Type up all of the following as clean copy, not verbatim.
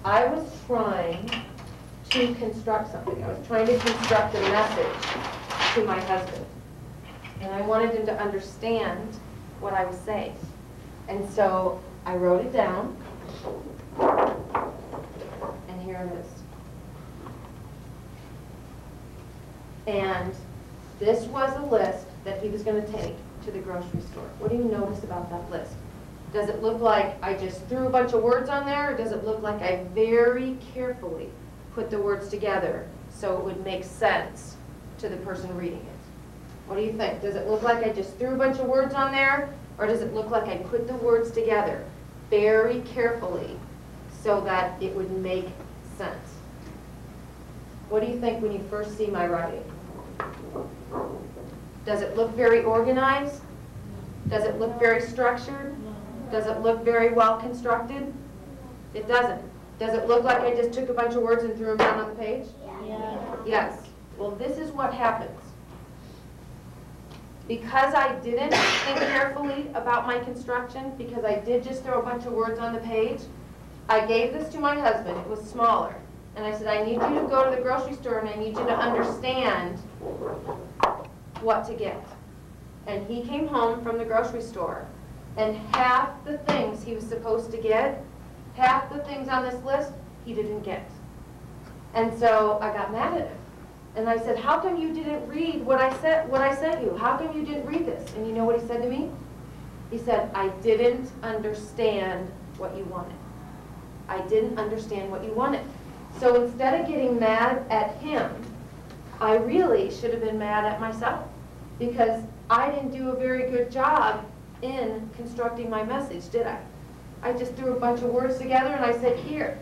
I was trying to construct something. I was trying to construct a message to my husband. And I wanted him to understand what I was saying. And so I wrote it down. And here it is. And this was a list that he was going to take to the grocery store. What do you notice about that list? Does it look like I just threw a bunch of words on there, or does it look like I very carefully put the words together so it would make sense to the person reading it? What do you think? Does it look like I just threw a bunch of words on there, or does it look like I put the words together very carefully so that it would make sense? What do you think when you first see my writing? Does it look very organized? Does it look very structured? Does it look very well constructed? It doesn't. Does it look like I just took a bunch of words and threw them down on the page? Yeah. Yes. Well, this is what happens. Because I didn't think carefully about my construction, because I did just throw a bunch of words on the page, I gave this to my husband. It was smaller. And I said, I need you to go to the grocery store and I need you to understand what to get. And he came home from the grocery store, and half the things he was supposed to get, half the things on this list, he didn't get. And so I got mad at him. And I said, how come you didn't read what I sent you? How come you didn't read this? And you know what he said to me? He said, I didn't understand what you wanted. I didn't understand what you wanted. So instead of getting mad at him, I really should have been mad at myself, because I didn't do a very good job in constructing my message, did I? I just threw a bunch of words together and I said, here.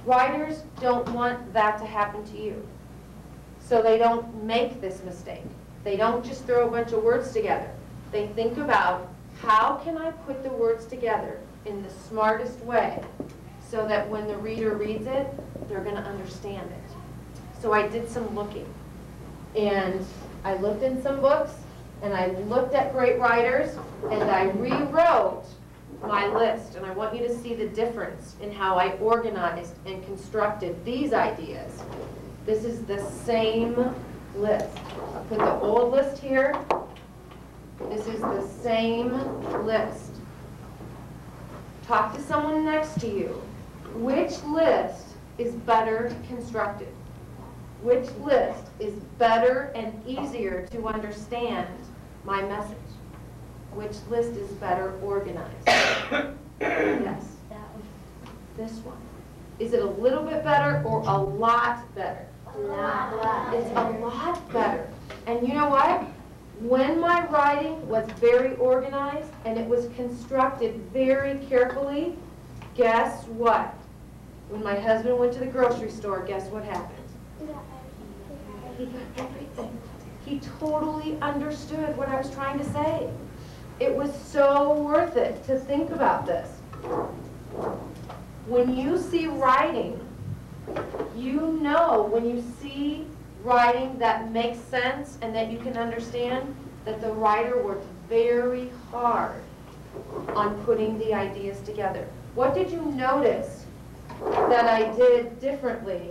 Writers don't want that to happen to you. So they don't make this mistake. They don't just throw a bunch of words together. They think about, how can I put the words together in the smartest way so that when the reader reads it, they're going to understand it. So I did some looking. And I looked in some books, and I looked at great writers, and I rewrote my list. And I want you to see the difference in how I organized and constructed these ideas. This is the same list. I put the old list here. This is the same list. Talk to someone next to you. Which list is better constructed? Which list is better and easier to understand my message? Which list is better organized? Yes. This one. Is it a little bit better or a lot better? A lot. It's a lot better. And you know what? When my writing was very organized and it was constructed very carefully, guess what? When my husband went to the grocery store, guess what happened? He got everything. He totally understood what I was trying to say. It was so worth it to think about this. When you see writing, you know when you see writing that makes sense and that you can understand that the writer worked very hard on putting the ideas together. What did you notice that I did differently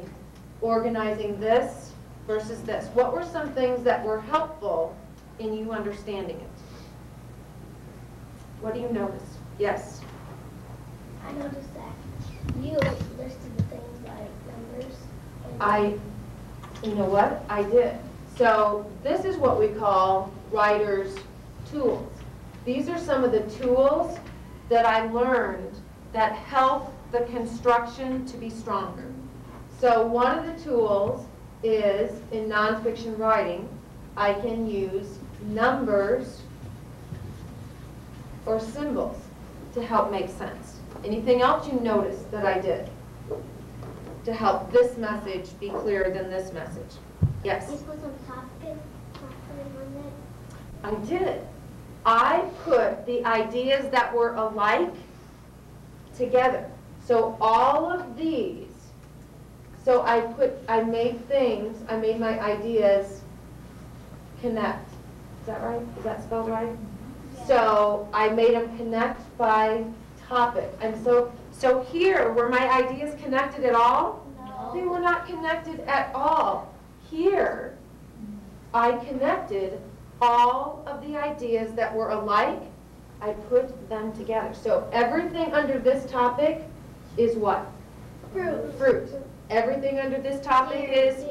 organizing this versus this? What were some things that were helpful in you understanding it? What do you notice? Yes? I noticed that you listed the things like numbers. You know what? I did. So this is what we call writer's tools. These are some of the tools that I learned that help the construction to be stronger. So one of the tools is, in nonfiction writing, I can use numbers or symbols to help make sense. Anything else you noticed that I did to help this message be clearer than this message? Yes? You put some topic on it? I did. I put the ideas that were alike together. So all of these, so I made my ideas connect. Is that right? Is that spelled right? Yeah. So I made them connect by topic. And so So here, were my ideas connected at all? No. They were not connected at all. Here, I connected all of the ideas that were alike. I put them together. So everything under this topic is what? Fruit. Fruit. Everything under this topic is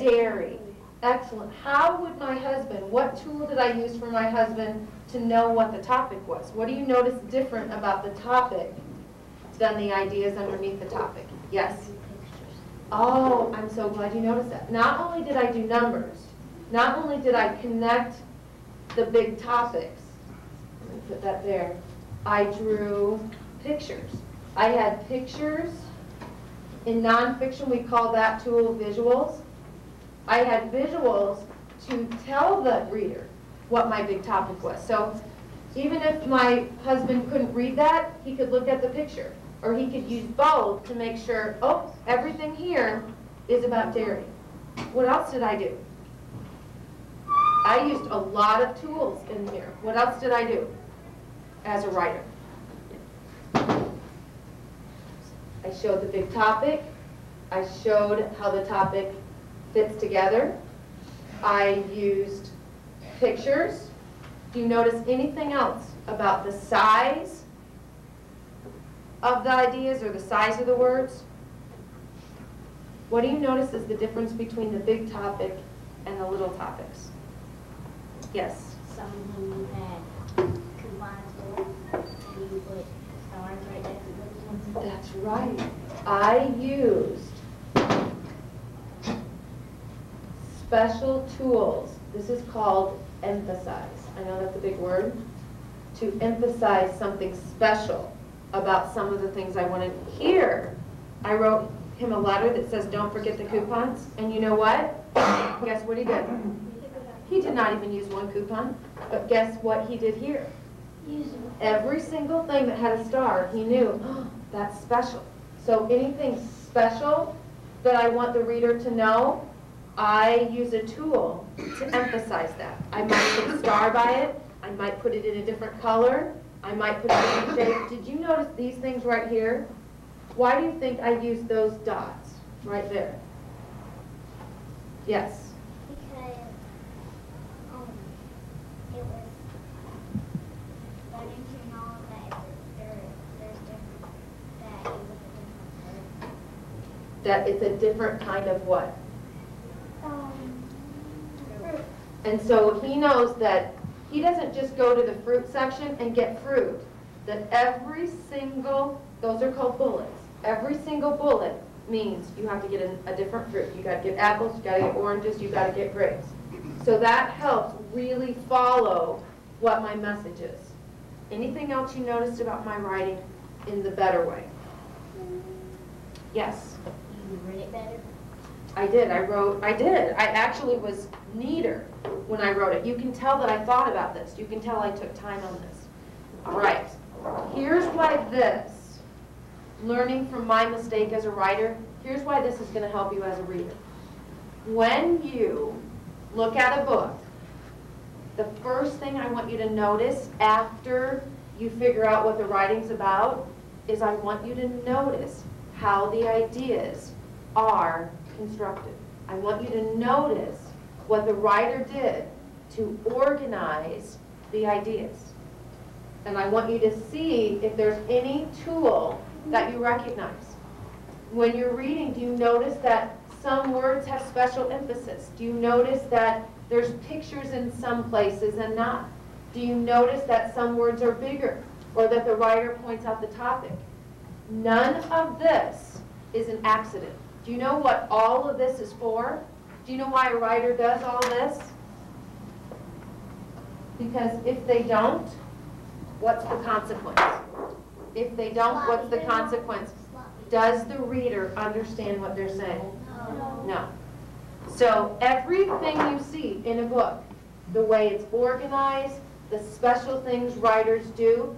dairy. Excellent. How would my husband, what tool did I use for my husband to know what the topic was? What do you notice different about the topic than the ideas underneath the topic? Yes? Oh, I'm so glad you noticed that. Not only did I do numbers, not only did I connect the big topics, let me put that there, I drew pictures. I had pictures. In nonfiction, we call that tool visuals. I had visuals to tell the reader what my big topic was. So even if my husband couldn't read that, he could look at the picture. Or he could use both to make sure, oh, everything here is about dairy. What else did I do? I used a lot of tools in here. What else did I do as a writer? I showed the big topic. I showed how the topic fits together. I used pictures. Do you notice anything else about the size of the ideas or the size of the words? What do you notice is the difference between the big topic and the little topics? Yes? Some of them you had coupons and you put stars right next to those ones. That's right. I used special tools. This is called emphasize. I know that's a big word. To emphasize something special about some of the things I wanted. Here, I wrote him a letter that says, don't forget the coupons. And you know what? Guess what he did? He did not even use one coupon. But guess what he did here? Every single thing that had a star, he knew, oh, that's special. So anything special that I want the reader to know, I use a tool to emphasize that. I might put a star by it. I might put it in a different color. I might put it in a shape. Did you notice these things right here? Why do you think I used those dots right there? Yes? Because it was letting you know that there's different, That it's a different kind of what? fruit. And so he knows that he doesn't just go to the fruit section and get fruit. That every single, those are called bullets. Every single bullet means you have to get a different fruit. You got to get apples, you got to get oranges, you got to get grapes. So that helps really follow what my message is. Anything else you noticed about my writing in the better way? Yes? You read it better? I did. I did. I actually was neater when I wrote it. You can tell that I thought about this. You can tell I took time on this. All right. Here's why this, learning from my mistake as a writer, here's why this is going to help you as a reader. When you look at a book, the first thing I want you to notice after you figure out what the writing's about is I want you to notice how the ideas are constructed. I want you to notice what the writer did to organize the ideas. And I want you to see if there's any tool that you recognize. When you're reading, do you notice that some words have special emphasis? Do you notice that there's pictures in some places and not? Do you notice that some words are bigger or that the writer points out the topic? None of this is an accident. Do you know what all of this is for? Do you know why a writer does all this? Because if they don't, what's the consequence? If they don't, what's the consequence? Does the reader understand what they're saying? No. So everything you see in a book, the way it's organized, the special things writers do,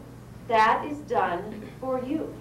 that is done for you.